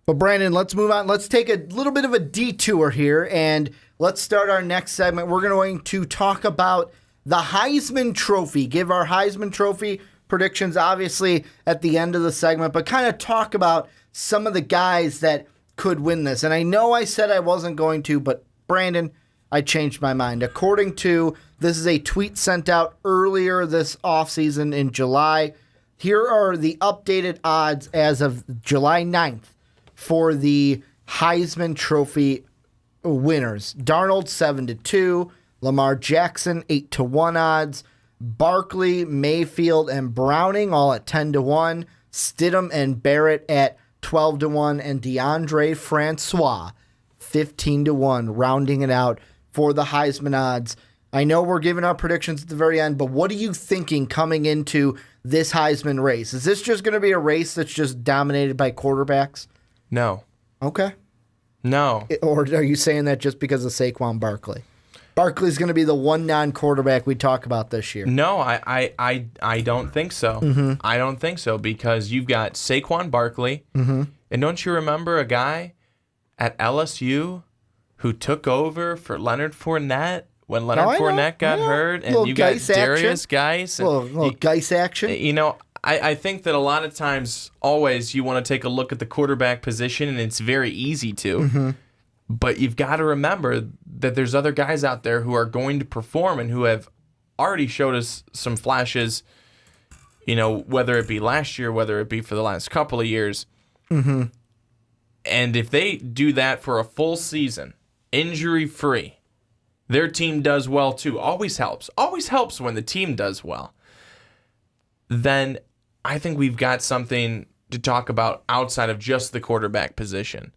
But Brandon, let's move on. Let's take a little bit of a detour here, and let's start our next segment. We're going to talk about the Heisman Trophy. Give our Heisman Trophy predictions, obviously, at the end of the segment, but kind of talk about some of the guys that could win this. And I know I said I wasn't going to, but Brandon, I changed my mind. According to, this is a tweet sent out earlier this offseason in July. Here are the updated odds as of July 9th for the Heisman Trophy winners. Darnold 7-2, Lamar Jackson 8-1 odds, Barkley, Mayfield, and Browning all at 10-1, Stidham and Barrett at 12-1, and DeAndre Francois 15-1, rounding it out for the Heisman odds. I know we're giving our predictions at the very end, but what are you thinking coming into this Heisman race? Is this just going to be a race that's just dominated by quarterbacks? No. Okay. No. Or are you saying that just because of Saquon Barkley? Barkley's going to be the one non-quarterback we talk about this year. No, I don't think so. Mm-hmm. I don't think so because you've got Saquon Barkley, and don't you remember a guy at LSU who took over for Leonard Fournette when Leonard Fournette got hurt, and you got Darius Geis. A little Geis action. You know, I think that a lot of times, always, you want to take a look at the quarterback position, and it's very easy to. Mm-hmm. But you've got to remember that there's other guys out there who are going to perform and who have already showed us some flashes, you know, whether it be last year, whether it be for the last couple of years. Mm-hmm. And if they do that for a full season, injury-free, their team does well too. Always helps. Always helps when the team does well. Then I think we've got something to talk about outside of just the quarterback position.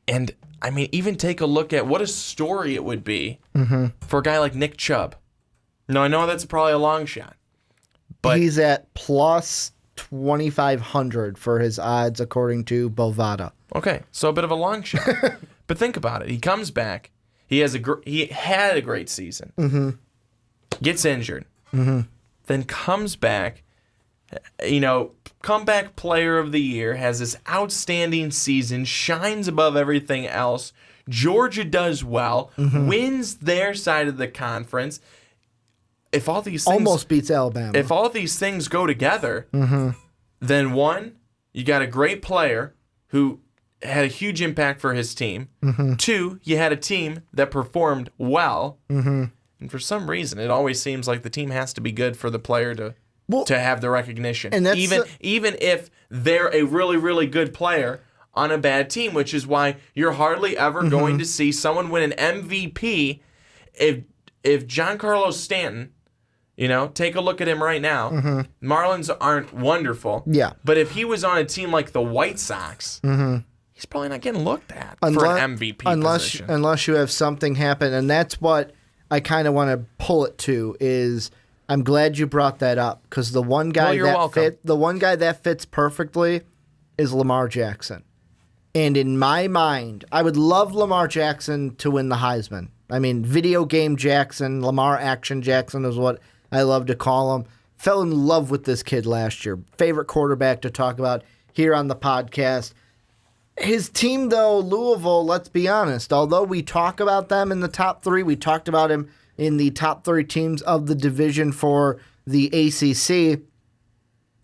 And, I mean, even take a look at what a story it would be for a guy like Nick Chubb. Now, I know that's probably a long shot. But he's at plus 2,500 for his odds, according to Bovada. Okay, so a bit of a long shot. But think about it. He comes back. He had a great season. Gets injured. Then comes back. You know, comeback player of the year, has this outstanding season, shines above everything else. Georgia does well, wins their side of the conference. If all these things almost beats Alabama. If all these things go together, then one, you got a great player who had a huge impact for his team. Two, you had a team that performed well. And for some reason, it always seems like the team has to be good for the player to have the recognition. And that's even if they're a really, really good player on a bad team, which is why you're hardly ever going to see someone win an MVP. If Giancarlo Stanton, you know, take a look at him right now. Marlins aren't wonderful. Yeah. But if he was on a team like the White Sox, he's probably not getting looked at for an MVP position. Unless you have something happen. And that's what I kind of want to pull it to is I'm glad you brought that up because the one guy that fits perfectly is Lamar Jackson. And in my mind, I would love Lamar Jackson to win the Heisman. I mean, video game Jackson, Lamar Action Jackson is what I love to call him. Fell in love with this kid last year. Favorite quarterback to talk about here on the podcast. His team, though, Louisville, let's be honest, although we talk about them in the top three, we talked about him in the top three teams of the division for the ACC.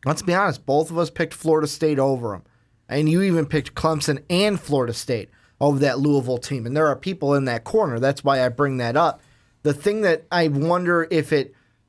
Let's be honest, both of us picked Florida State over him. And you even picked Clemson and Florida State over that Louisville team. And there are people in that corner. That's why I bring that up. The thing that I wonder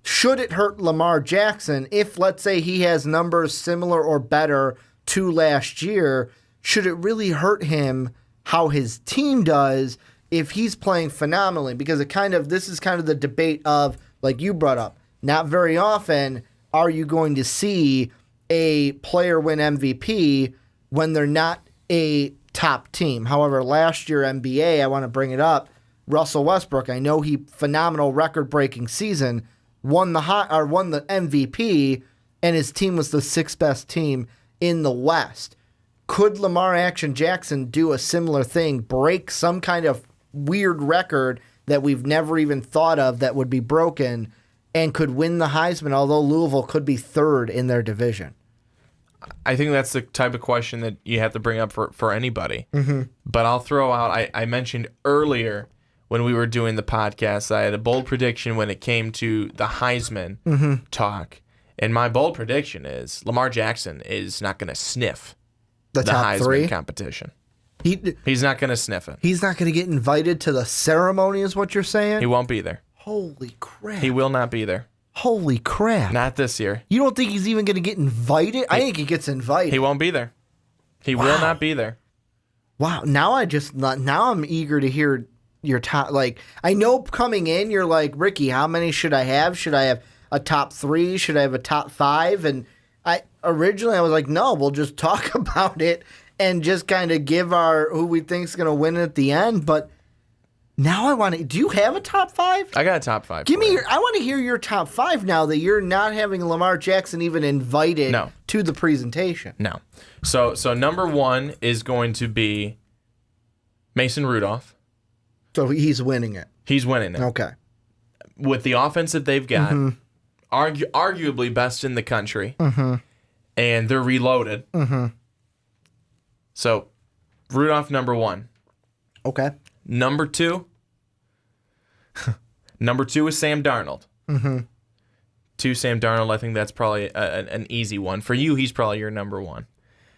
should it hurt Lamar Jackson if, let's say, he has numbers similar or better to last year, should it really hurt him how his team does if he's playing phenomenally? Because this is kind of the debate of, like you brought up, not very often are you going to see a player win MVP when they're not a top team. However, last year NBA, I want to bring it up, Russell Westbrook, I know phenomenal record-breaking season, won the MVP, and his team was the sixth best team in the West. Could Lamar Action Jackson do a similar thing, break some kind of weird record that we've never even thought of that would be broken, and could win the Heisman, although Louisville could be third in their division? I think that's the type of question that you have to bring up for anybody. But I'll throw out, I mentioned earlier when we were doing the podcast, I had a bold prediction when it came to the Heisman talk. And my bold prediction is Lamar Jackson is not going to sniff the top Heisman three competition. He's not going to sniff it. He's not going to get invited to the ceremony, is what you're saying? He won't be there. Holy crap. He will not be there. Holy crap. Not this year. You don't think he's even going to get invited? I think he gets invited. He won't be there. He will not be there. Wow. Now I'm eager to hear your top. Like, I know coming in, you're like, Ricky, how many should I have? Should I have a top 3? Should I have a top 5? And originally I was like, no, we'll just talk about it and just kind of give our who we think is going to win at the end. But now I want to. Do you have a top 5? I got a top 5. Give me I want to hear your top 5 now that you're not having Lamar Jackson even invited to the presentation. No. So number 1 is going to be Mason Rudolph. So he's winning it. He's winning it. Okay. With the offense that they've got, arguably best in the country, and they're reloaded. So, Rudolph, number 1. Okay. Number 2 is Sam Darnold. 2, Sam Darnold. I think that's probably an easy one. For you, he's probably your number 1.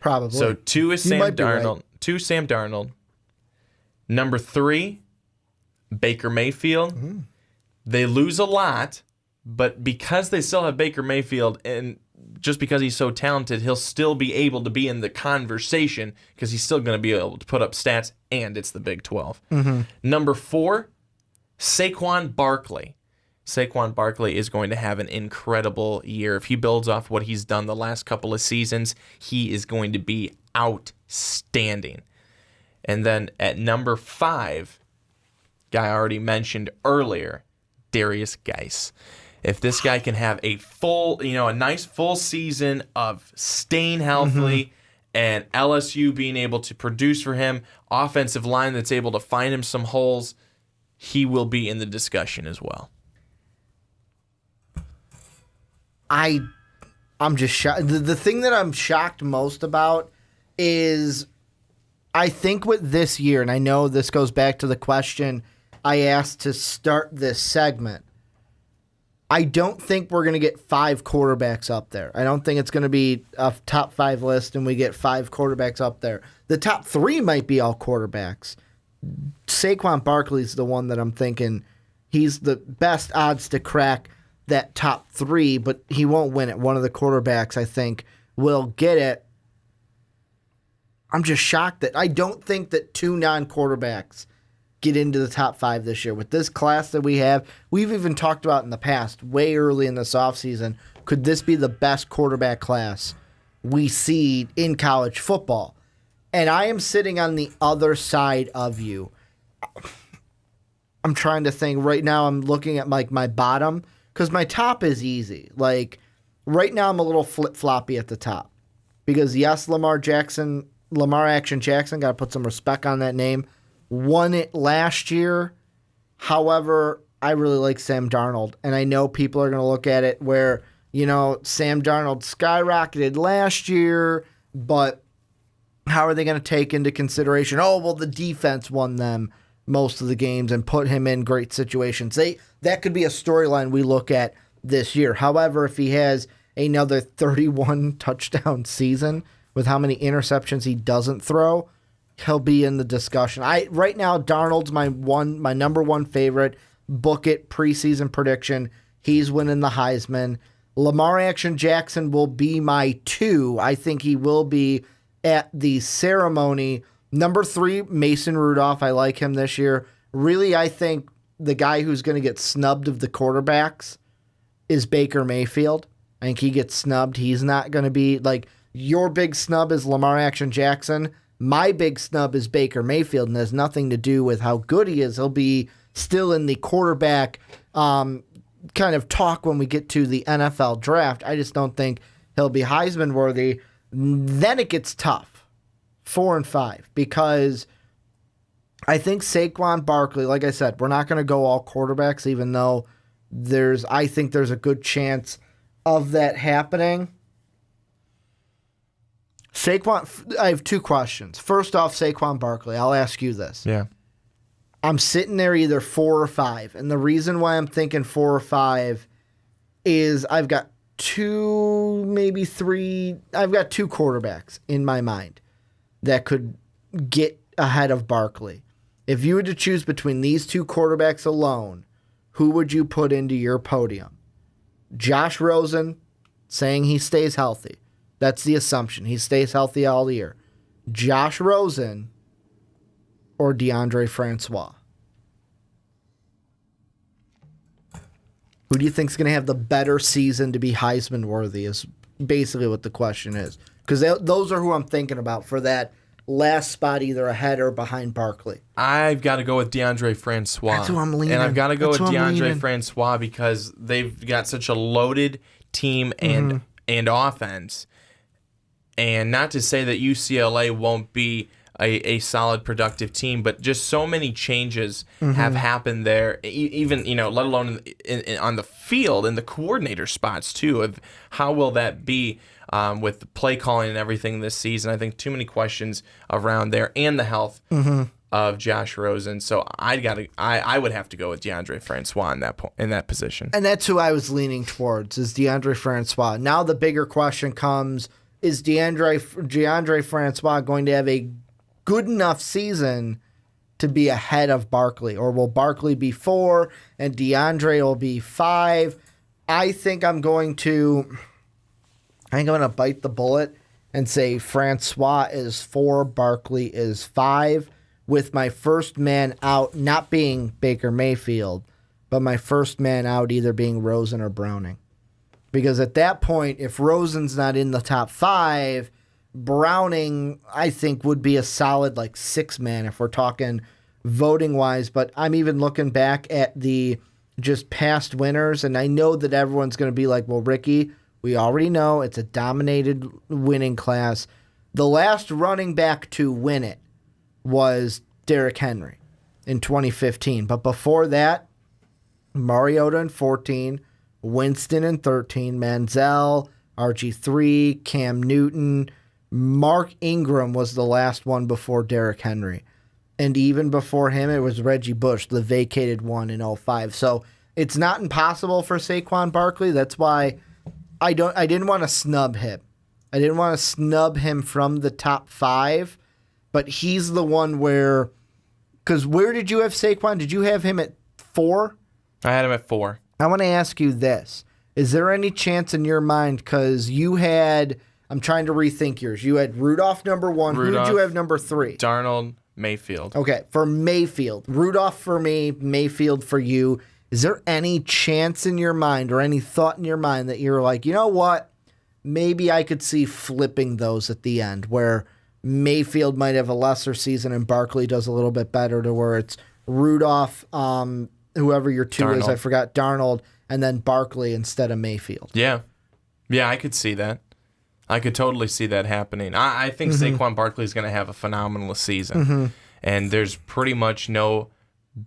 Probably. So 2 is Sam Darnold. 2, Sam Darnold. Number 3, Baker Mayfield. They lose a lot, but because they still have Baker Mayfield, and just because he's so talented, he'll still be able to be in the conversation because he's still going to be able to put up stats, and it's the Big 12. Number 4, Saquon Barkley. Saquon Barkley is going to have an incredible year. If he builds off what he's done the last couple of seasons, he is going to be outstanding. And then at number 5, guy I already mentioned earlier, Darius Geis. If this guy can have a nice full season of staying healthy and LSU being able to produce for him, offensive line that's able to find him some holes, he will be in the discussion as well. I'm just shocked. The thing that I'm shocked most about is I think with this year, and I know this goes back to the question I asked to start this segment, I don't think we're going to get 5 quarterbacks up there. I don't think it's going to be a top 5 list and we get 5 quarterbacks up there. The top 3 might be all quarterbacks. Saquon Barkley's the one that I'm thinking he's the best odds to crack that top 3, but he won't win it. One of the quarterbacks, I think, will get it. I'm just shocked that I don't think that 2 non-quarterbacks get into the top 5 this year. With this class that we have, we've even talked about in the past, way early in this offseason, could this be the best quarterback class we see in college football? And I am sitting on the other side of you. I'm trying to think. Right now I'm looking at my bottom, because my top is easy. Like, right now I'm a little flip-floppy at the top. Because, yes, Lamar Action Jackson, got to put some respect on that name, won it last year. However, I really like Sam Darnold. And I know people are going to look at it where, Sam Darnold skyrocketed last year, but how are they going to take into consideration, the defense won them most of the games and put him in great situations. That could be a storyline we look at this year. However, if he has another 31 touchdown season with how many interceptions he doesn't throw, he'll be in the discussion. Right now, Darnold's my number 1 favorite. Book it, preseason prediction. He's winning the Heisman. Lamar Action Jackson will be my 2. I think he will be at the ceremony. Number 3, Mason Rudolph. I like him this year. Really, I think the guy who's going to get snubbed of the quarterbacks is Baker Mayfield. I think he gets snubbed. He's not going to be your big snub is Lamar Action Jackson. My big snub is Baker Mayfield, and has nothing to do with how good he is. He'll be still in the quarterback kind of talk when we get to the NFL draft. I just don't think he'll be Heisman worthy. Then it gets tough, 4 and 5, because I think Saquon Barkley, like I said, we're not going to go all quarterbacks, even though I think there's a good chance of that happening. Saquon, I have two questions. First off, Saquon Barkley. I'll ask you this. Yeah. I'm sitting there either 4 or 5. And the reason why I'm thinking 4 or 5 is I've got 2, maybe 3. I've got 2 quarterbacks in my mind that could get ahead of Barkley. If you were to choose between these 2 quarterbacks alone, who would you put into your podium? Josh Rosen, saying he stays healthy. That's the assumption. He stays healthy all year. Josh Rosen or DeAndre Francois? Who do you think is going to have the better season to be Heisman worthy is basically what the question is. Because those are who I'm thinking about for that last spot, either ahead or behind Barkley. I've got to go with DeAndre Francois. That's who I'm leaning. And I've got to go with DeAndre Francois because they've got such a loaded team and offense. And not to say that UCLA won't be a solid, productive team, but just so many changes have happened there, even, let alone on the field and the coordinator spots, too, of how will that be with the play calling and everything this season. I think too many questions around there and the health of Josh Rosen. So I would have to go with DeAndre Francois in that position. And that's who I was leaning towards, is DeAndre Francois. Now the bigger question comes, is DeAndre Francois going to have a good enough season to be ahead of Barkley? Or will Barkley be 4 and DeAndre will be 5? I think I'm going to bite the bullet and say Francois is 4, Barkley is 5, with my first man out not being Baker Mayfield, but my first man out either being Rosen or Browning. Because at that point, if Rosen's not in the top 5, Browning, I think, would be a solid 6-man if we're talking voting-wise. But I'm even looking back at the just past winners, and I know that everyone's going to be like, well, Ricky, we already know it's a dominated winning class. The last running back to win it was Derrick Henry in 2015. But before that, Mariota in 14, Winston in 13, Manziel, RG3, Cam Newton, Mark Ingram was the last one before Derrick Henry. And even before him, it was Reggie Bush, the vacated one in 05. So it's not impossible for Saquon Barkley. That's why I didn't want to snub him. I didn't want to snub him from the top 5, but he's the one where, because where did you have Saquon? Did you have him at 4? I had him at 4. I want to ask you this. Is there any chance in your mind, because you had, I'm trying to rethink yours, you had Rudolph number 1. Who did you have number 3? Darnold, Mayfield. Okay, for Mayfield. Rudolph for me, Mayfield for you. Is there any chance in your mind or any thought in your mind that you're like, you know what? Maybe I could see flipping those at the end, where Mayfield might have a lesser season and Barkley does a little bit better, to where it's Rudolph, whoever your 2 is, I forgot, Darnold, and then Barkley instead of Mayfield. Yeah. Yeah, I could see that. I could totally see that happening. I think Saquon Barkley is going to have a phenomenal season. And there's pretty much no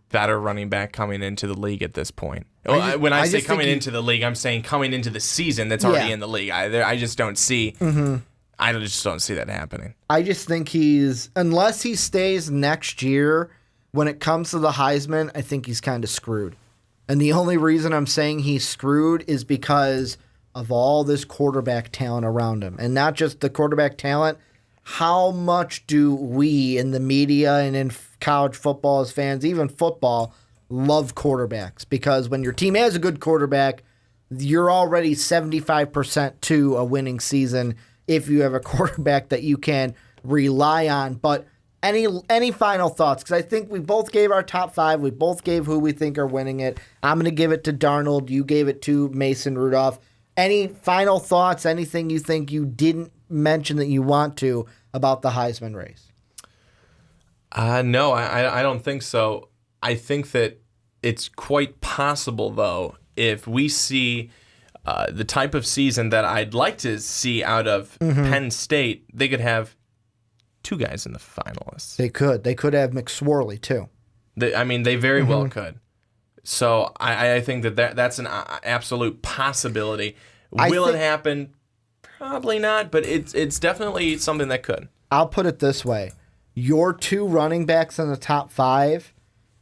better running back coming into the league at this point. When I say coming into the league, I'm saying coming into the season that's already in the league. I just don't see I just don't see that happening. I just think unless he stays next year, when it comes to the Heisman, I think he's kind of screwed. And the only reason I'm saying he's screwed is because of all this quarterback talent around him. And not just the quarterback talent, how much do we in the media and in college football as fans, even football, love quarterbacks? Because when your team has a good quarterback, you're already 75% to a winning season if you have a quarterback that you can rely on. But any final thoughts? Because I think we both gave our top 5. We both gave who we think are winning it. I'm going to give it to Darnold. You gave it to Mason Rudolph. Any final thoughts? Anything you think you didn't mention that you want to about the Heisman race? No, I don't think so. I think that it's quite possible, though, if we see the type of season that I'd like to see out of Penn State, they could have 2 guys in the finalists. They could. They could have McSorley, too. They very well could. So I think that's an absolute possibility. Will it happen? Probably not, but it's definitely something that could. I'll put it this way. Your 2 running backs in the top 5,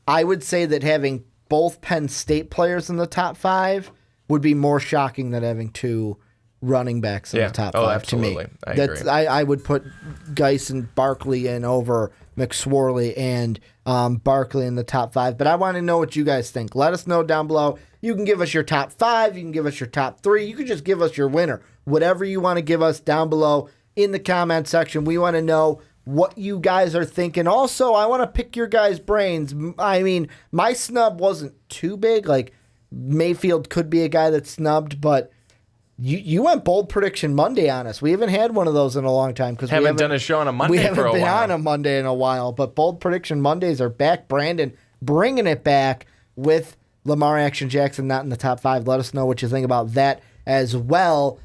I would say that having both Penn State players in the top 5 would be more shocking than having 2 running backs in the top 5 absolutely. to me. I agree. I would put Geis and Barkley in over McSorley and Barkley in the top 5. But I want to know what you guys think. Let us know down below. You can give us your top 5. You can give us your top 3. You can just give us your winner. Whatever you want to give us down below in the comment section. We want to know what you guys are thinking. Also, I want to pick your guys' brains. I mean, my snub wasn't too big. Like, Mayfield could be a guy that's snubbed, but you went bold prediction Monday on us. We haven't had one of those in a long time because we haven't done a show on a Monday. We haven't for a been while. on a Monday in a while. But bold prediction Mondays are back. Brandon bringing it back with Lamar Action Jackson not in the top 5. Let us know what you think about that as well.